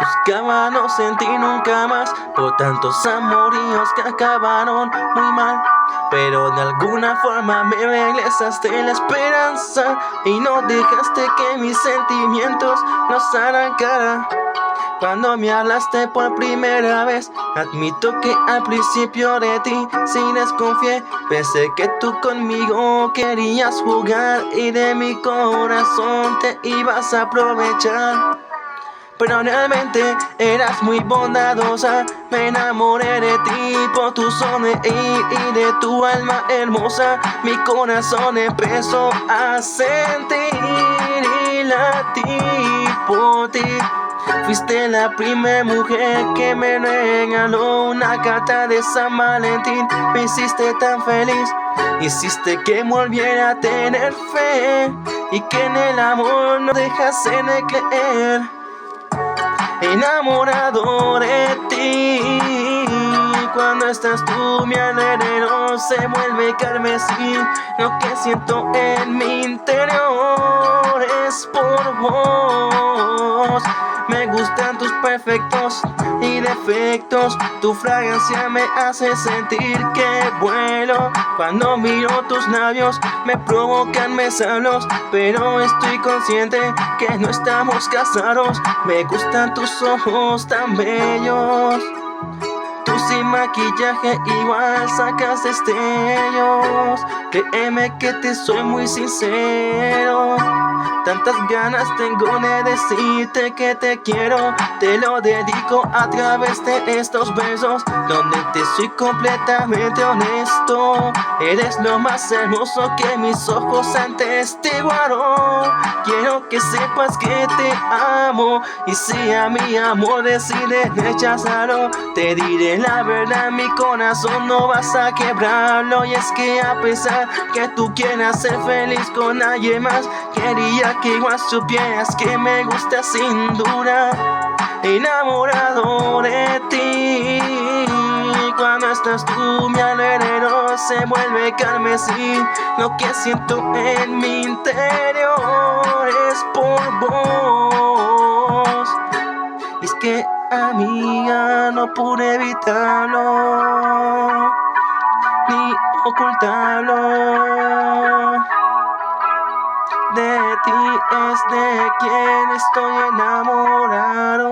Buscaba no sentir nunca más por tantos amoríos que acabaron muy mal. Pero de alguna forma me regresaste la esperanza y no dejaste que mis sentimientos los arrancara. Cuando me hablaste por primera vez, admito que al principio de ti sí desconfié. Pensé que tú conmigo querías jugar y de mi corazón te ibas a aprovechar. Pero realmente eras muy bondadosa. Me enamoré de ti por tu sonreír y de tu alma hermosa. Mi corazón empezó a sentir y latir por ti. Fuiste la primera mujer que me regaló una carta de San Valentín. Me hiciste tan feliz, hiciste que volviera a tener fe y que en el amor no dejase de creer. Enamorado de ti, cuando estás tú mi alrededor se vuelve carmesí. Lo que siento en mi interior es por vos. Me gustan tus perfectos y defectos. Tu fragancia me hace sentir que vuelo. Cuando miro tus labios me provocan besarlos, pero estoy consciente que no estamos casados. Me gustan tus ojos tan bellos. Tú sin maquillaje igual sacas destellos. Créeme que te soy muy sincero. Tantas ganas tengo de decirte que te quiero. Te lo dedico a través de estos versos, donde te soy completamente honesto. Eres lo más hermoso que mis ojos han testiguado. Quiero que sepas que te amo, y si a mi amor decides rechazarlo, te diré la verdad, mi corazón no vas a quebrarlo. Y es que a pesar que tú quieras ser feliz con alguien más, quería que igual supieras que me gusta sin duda. Enamorado de ti, cuando estás tú mi alrededor se vuelve carmesí. Lo que siento en mi interior es por vos. Y es que amiga no pude evitarlo ni ocultarlo. De ti es de quien estoy enamorado.